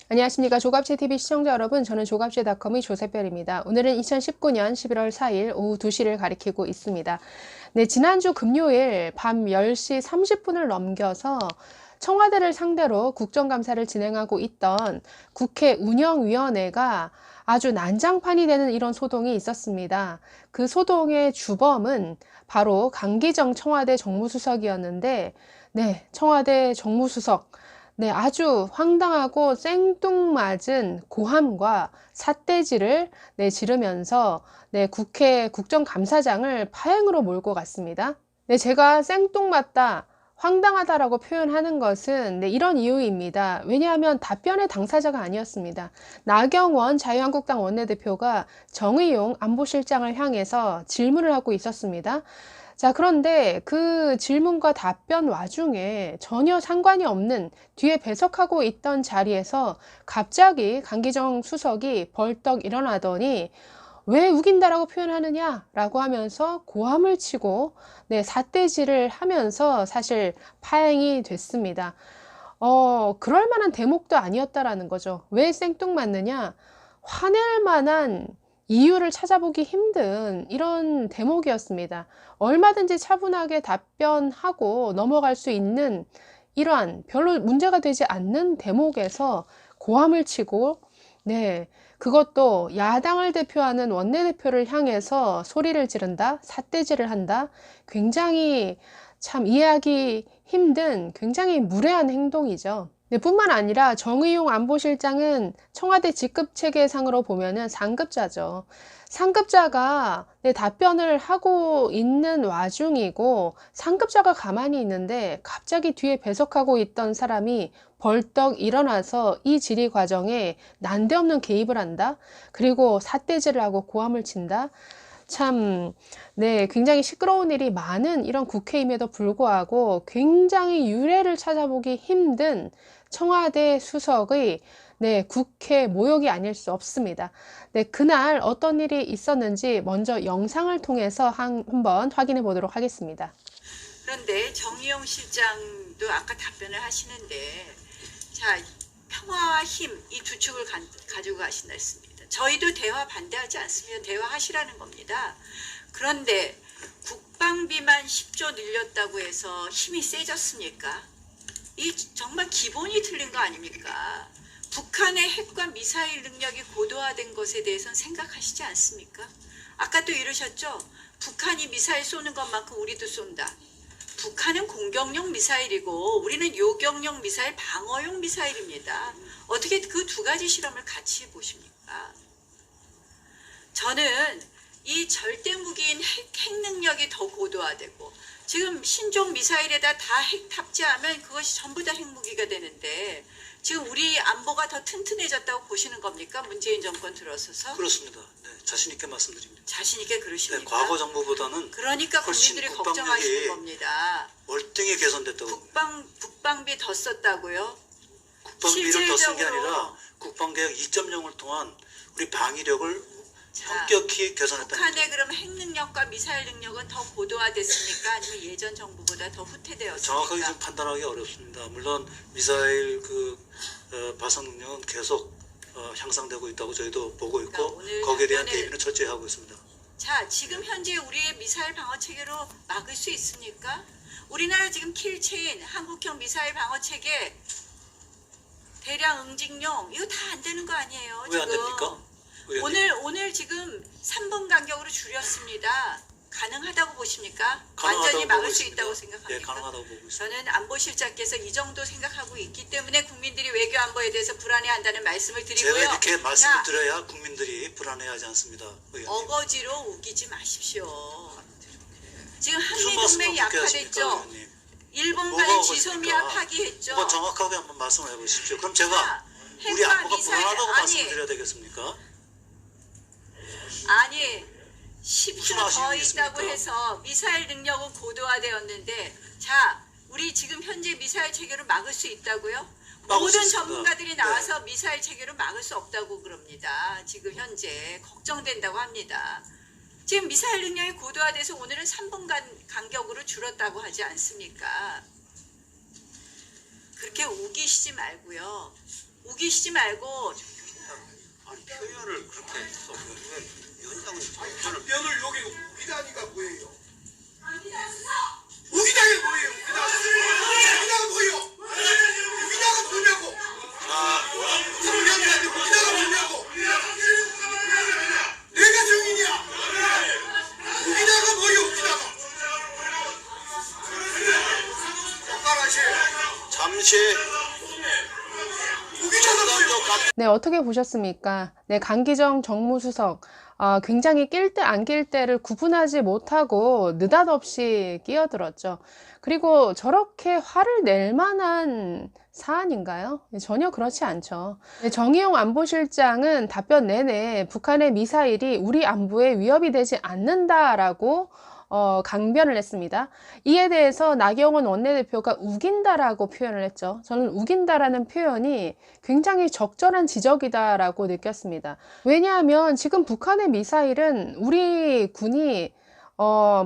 안녕하십니까. 조갑제TV 시청자 여러분, 저는 조갑제닷컴의 조세별입니다. 오늘은 2019년 11월 4일 오후 2시를 가리키고 있습니다. 네, 지난주 금요일 밤 10시 30분을 넘겨서 청와대를 상대로 국정감사를 진행하고 있던 국회 운영위원회가 아주 난장판이 되는 이런 소동이 있었습니다. 그 소동의 주범은 바로 강기정 청와대 정무수석이었는데, 네, 청와대 정무수석, 네, 아주 황당하고 생뚱맞은 고함과 삿대질을 지르면서 국회 국정감사장을 파행으로 몰고 갔습니다. 네, 제가 생뚱맞다, 황당하다라고 표현하는 것은 이런 이유입니다. 왜냐하면 답변의 당사자가 아니었습니다. 나경원 자유한국당 원내대표가 정의용 안보실장을 향해서 질문을 하고 있었습니다. 자, 그런데 그 질문과 답변 와중에 전혀 상관이 없는 뒤에 배석하고 있던 자리에서 갑자기 강기정 수석이 벌떡 일어나더니 왜 우긴다라고 표현하느냐 라고 하면서 고함을 치고 삿대질을 하면서 사실 파행이 됐습니다. 그럴 만한 대목도 아니었다라는 거죠. 왜 생뚱맞느냐? 화낼 만한 이유를 찾아보기 힘든 이런 대목이었습니다. 얼마든지 차분하게 답변하고 넘어갈 수 있는 이러한 별로 문제가 되지 않는 대목에서 고함을 치고 그것도 야당을 대표하는 원내대표를 향해서 소리를 지른다, 삿대질을 한다. 굉장히 참 이해하기 힘든 굉장히 무례한 행동이죠. 뿐만 아니라 정의용 안보실장은 청와대 직급체계상으로 보면은 상급자죠. 상급자가 답변을 하고 있는 와중이고 상급자가 가만히 있는데 갑자기 뒤에 배석하고 있던 사람이 벌떡 일어나서 이 질의 과정에 난데없는 개입을 한다. 그리고 삿대질을 하고 고함을 친다. 참, 굉장히 시끄러운 일이 많은 이런 국회임에도 불구하고 굉장히 유례를 찾아보기 힘든 청와대 수석의 국회 모욕이 아닐 수 없습니다. 그날 어떤 일이 있었는지 먼저 영상을 통해서 한번 확인해 보도록 하겠습니다. 그런데 정의용 실장도 아까 답변을 하시는데, 자, 평화와 힘, 이 두 축을 가지고 가신다 했습니다. 저희도 대화 반대하지 않습니다. 대화하시라는 겁니다. 그런데 국방비만 10조 늘렸다고 해서 힘이 세졌습니까? 이 정말 기본이 틀린 거 아닙니까? 북한의 핵과 미사일 능력이 고도화된 것에 대해서는 생각하시지 않습니까? 아까 또 이러셨죠? 북한이 미사일 쏘는 것만큼 우리도 쏜다. 북한은 공격용 미사일이고 우리는 요격용 미사일, 방어용 미사일입니다. 어떻게 그 두 가지 실험을 같이 해보십니까? 저는 이 절대 무기인 핵 능력이 더 고도화되고 지금 신종 미사일에다 다 핵 탑재하면 그것이 전부 다 핵무기가 되는데 지금 우리 안보가 더 튼튼해졌다고 보시는 겁니까? 문재인 정권 들어서서? 그렇습니다. 네, 자신 있게 말씀드립니다. 자신 있게 그러십니까? 네, 과거 정부보다는 그러니까 국민들이 걱정하시는 겁니다. 월등히 개선됐다고. 국방비 더 썼다고요? 국방비를 더 쓴 게 아니라 국방개혁 2.0을 통한 우리 방위력을 현격히 개선했다. 북한의 그럼 핵 능력과 미사일 능력은 더 고도화됐습니까? 아니면 예전 정부보다 더 후퇴되었습니까? 정확하게 좀 판단하기 어렵습니다. 물론 미사일 발사 능력은 계속 향상되고 있다고 저희도 보고 있고 거기에 대한 대비는 철저히 하고 있습니다. 자, 지금 현재 우리의 미사일 방어 체계로 막을 수 있습니까? 우리나라 지금 킬체인 한국형 미사일 방어 체계 대량 응징용 이거 다 안 되는 거 아니에요? 왜 안 됩니까? 오늘 지금 3분 간격으로 줄였습니다. 가능하다고 보십니까? 가능하다고 완전히 막을 수 있습니다. 있다고 생각합니까? 네, 가능하다고 보고 있습니다. 저는 안보실장께서 이 정도 생각하고 있기 때문에 국민들이 외교 안보에 대해서 불안해한다는 말씀을 드리고요. 제가 이렇게 말씀을 드려야 국민들이 불안해하지 않습니다. 의원님. 어거지로 우기지 마십시오. 지금 무슨 한미동맹이 말씀을 그렇게 하십니까, 약화됐죠. 의원님? 일본과의 지소미아 파기했죠. 뭐가 정확하게 한번 말씀을 해보십시오. 그럼 제가 자, 우리 핵과 안보가 미사일, 불안하다고 아니, 말씀드려야 되겠습니까? 아니 무슨 10조 더 말씀이십니까? 있다고 해서 미사일 능력은 고도화되었는데 자 우리 지금 현재 미사일 체계로 막을 수 있다고요? 막을 수 모든 있습니다. 전문가들이 나와서 미사일 체계로 막을 수 없다고 그럽니다. 지금 현재 걱정된다고 합니다. 지금 미사일 능력이 고도화돼서 오늘은 3분 간격으로 줄었다고 하지 않습니까? 그렇게 우기시지 말고요. 우기시지 말고 아니 표현을 그렇게 했어. 위원장은 답변을 변을 여기 우기다니까 뭐예요? 우기다가 뭐예요? 우기다가 뭐예요? 우기다가 뭐냐고? 우기다가 뭐냐고? 내가 정인이야. 우기다가 뭐예요? 우기다가 똑바로 하세요. 잠시 우기다가 뭐예요? 네, 어떻게 보셨습니까? 네, 강기정 정무수석 굉장히 낄 때 안 낄 때를 구분하지 못하고 느닷없이 끼어들었죠. 그리고 저렇게 화를 낼 만한 사안인가요? 네, 전혀 그렇지 않죠. 네, 정의용 안보실장은 답변 내내 북한의 미사일이 우리 안보에 위협이 되지 않는다라고 강변을 했습니다. 이에 대해서 나경원 원내대표가 우긴다라고 표현을 했죠. 저는 우긴다라는 표현이 굉장히 적절한 지적이다라고 느꼈습니다. 왜냐하면 지금 북한의 미사일은 우리 군이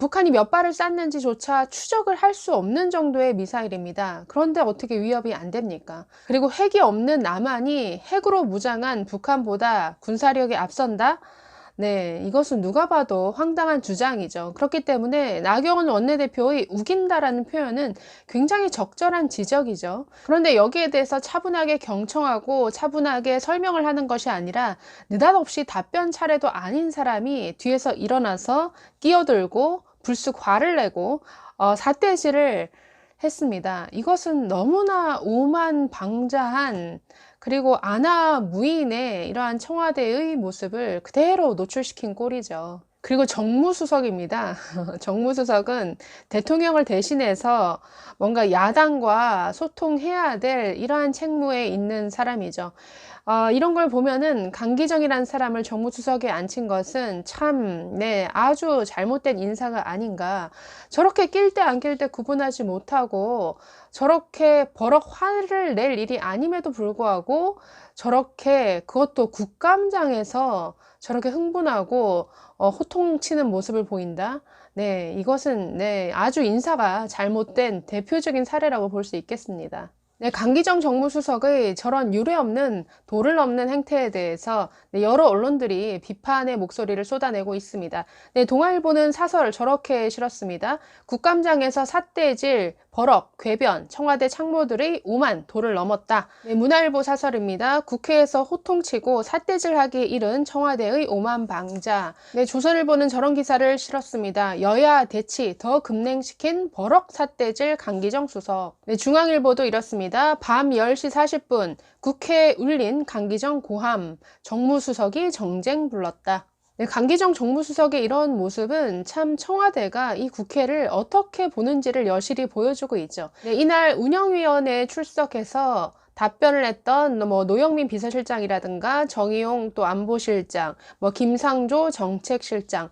북한이 몇 발을 쐈는지조차 추적을 할 수 없는 정도의 미사일입니다. 그런데 어떻게 위협이 안 됩니까? 그리고 핵이 없는 남한이 핵으로 무장한 북한보다 군사력이 앞선다? 네, 이것은 누가 봐도 황당한 주장이죠. 그렇기 때문에 나경원 원내대표의 우긴다라는 표현은 굉장히 적절한 지적이죠. 그런데 여기에 대해서 차분하게 경청하고 차분하게 설명을 하는 것이 아니라 느닷없이 답변 차례도 아닌 사람이 뒤에서 일어나서 끼어들고 불쑥 화를 내고 삿대질을 했습니다. 이것은 너무나 오만방자한 그리고 안하무인의 이러한 청와대의 모습을 그대로 노출시킨 꼴이죠. 그리고 정무수석입니다. 정무수석은 대통령을 대신해서 뭔가 야당과 소통해야 될 이러한 책무에 있는 사람이죠. 이런 걸 보면은 강기정이라는 사람을 정무수석에 앉힌 것은 참, 아주 잘못된 인사가 아닌가. 저렇게 낄 때 안 낄 때 구분하지 못하고 저렇게 버럭 화를 낼 일이 아님에도 불구하고 저렇게 그것도 국감장에서 저렇게 흥분하고 호통치는 모습을 보인다. 네, 이것은 아주 인사가 잘못된 대표적인 사례라고 볼 수 있겠습니다. 네, 강기정 정무수석의 저런 유례없는 도를 넘는 행태에 대해서 여러 언론들이 비판의 목소리를 쏟아내고 있습니다. 네, 동아일보는 사설 저렇게 실었습니다. 국감장에서 삿대질, 버럭, 궤변, 청와대 참모들의 오만 도를 넘었다. 네, 문화일보 사설입니다. 국회에서 호통치고 삿대질하기 이른 청와대의 오만방자. 네, 조선일보는 저런 기사를 실었습니다. 여야 대치 더 급냉시킨 버럭 삿대질 강기정 수석. 네, 중앙일보도 이렇습니다. 밤 10시 40분 국회에 울린 강기정 고함, 정무수석이 정쟁 불렀다. 네, 강기정 정무수석의 이런 모습은 참 청와대가 이 국회를 어떻게 보는지를 여실히 보여주고 있죠. 네, 이날 운영위원회에 출석해서 답변을 했던 노영민 비서실장이라든가 정의용 또 안보실장, 김상조 정책실장,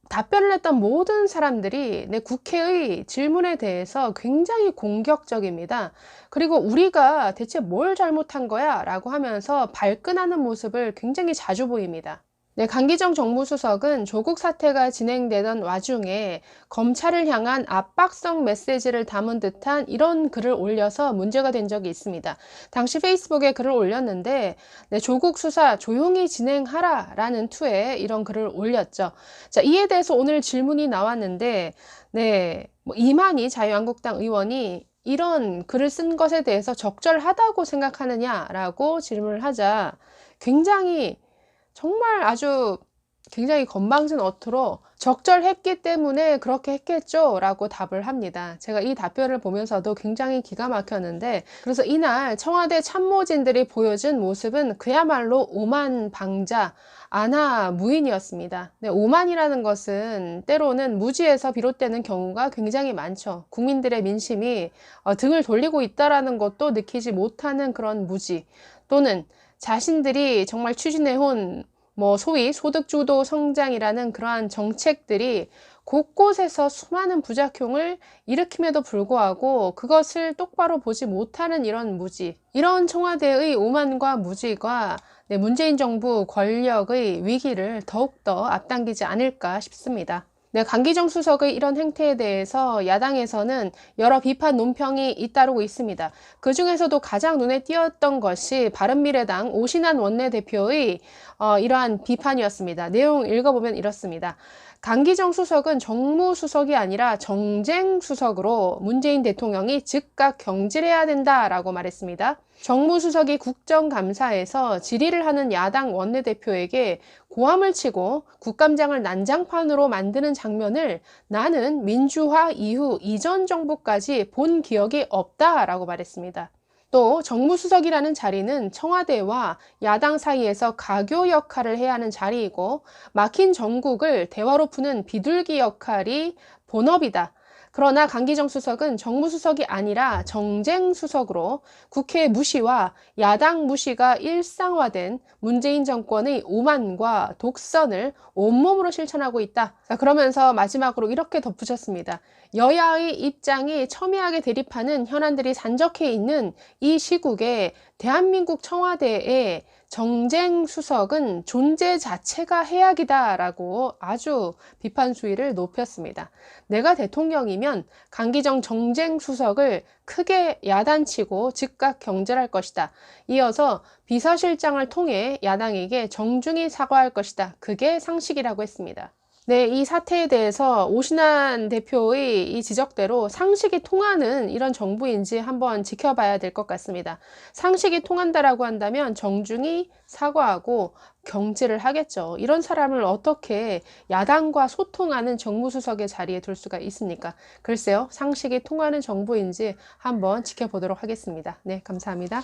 답변을 했던 모든 사람들이 국회의 질문에 대해서 굉장히 공격적입니다. 그리고 우리가 대체 뭘 잘못한 거야? 라고 하면서 발끈하는 모습을 굉장히 자주 보입니다. 네, 강기정 정무수석은 조국 사태가 진행되던 와중에 검찰을 향한 압박성 메시지를 담은 듯한 이런 글을 올려서 문제가 된 적이 있습니다. 당시 페이스북에 글을 올렸는데 조국 수사 조용히 진행하라 라는 투에 이런 글을 올렸죠. 자, 이에 대해서 오늘 질문이 나왔는데 이만희 자유한국당 의원이 이런 글을 쓴 것에 대해서 적절하다고 생각하느냐라고 질문을 하자 굉장히 정말 아주 굉장히 건방진 어투로 적절했기 때문에 그렇게 했겠죠 라고 답을 합니다. 제가 이 답변을 보면서도 굉장히 기가 막혔는데 그래서 이날 청와대 참모진들이 보여준 모습은 그야말로 오만방자, 안하무인이었습니다. 오만이라는 것은 때로는 무지에서 비롯되는 경우가 굉장히 많죠. 국민들의 민심이 등을 돌리고 있다는 것도 느끼지 못하는 그런 무지 또는 자신들이 정말 추진해온 소위 소득주도 성장이라는 그러한 정책들이 곳곳에서 수많은 부작용을 일으킴에도 불구하고 그것을 똑바로 보지 못하는 이런 무지, 이런 청와대의 오만과 무지가 문재인 정부 권력의 위기를 더욱더 앞당기지 않을까 싶습니다. 네, 강기정 수석의 이런 행태에 대해서 야당에서는 여러 비판 논평이 잇따르고 있습니다. 그 중에서도 가장 눈에 띄었던 것이 바른미래당 오신환 원내대표의 이러한 비판이었습니다. 내용 읽어보면 이렇습니다. 강기정 수석은 정무수석이 아니라 정쟁수석으로 문재인 대통령이 즉각 경질해야 된다라고 말했습니다. 정무수석이 국정감사에서 질의를 하는 야당 원내대표에게 고함을 치고 국감장을 난장판으로 만드는 장면을 나는 민주화 이후 이전 정부까지 본 기억이 없다라고 말했습니다. 또 정무수석이라는 자리는 청와대와 야당 사이에서 가교 역할을 해야 하는 자리이고 막힌 정국을 대화로 푸는 비둘기 역할이 본업이다. 그러나 강기정 수석은 정무수석이 아니라 정쟁수석으로 국회 무시와 야당 무시가 일상화된 문재인 정권의 오만과 독선을 온몸으로 실천하고 있다. 그러면서 마지막으로 이렇게 덧붙였습니다. 여야의 입장이 첨예하게 대립하는 현안들이 산적해 있는 이 시국에 대한민국 청와대의 정쟁수석은 존재 자체가 해악이다라고 아주 비판 수위를 높였습니다. 내가 대통령이면 강기정 정쟁수석을 크게 야단치고 즉각 경질할 것이다. 이어서 비서실장을 통해 야당에게 정중히 사과할 것이다. 그게 상식이라고 했습니다. 네, 이 사태에 대해서 오신환 대표의 이 지적대로 상식이 통하는 이런 정부인지 한번 지켜봐야 될 것 같습니다. 상식이 통한다라고 한다면 정중히 사과하고 경질을 하겠죠. 이런 사람을 어떻게 야당과 소통하는 정무수석의 자리에 둘 수가 있습니까? 글쎄요, 상식이 통하는 정부인지 한번 지켜보도록 하겠습니다. 네, 감사합니다.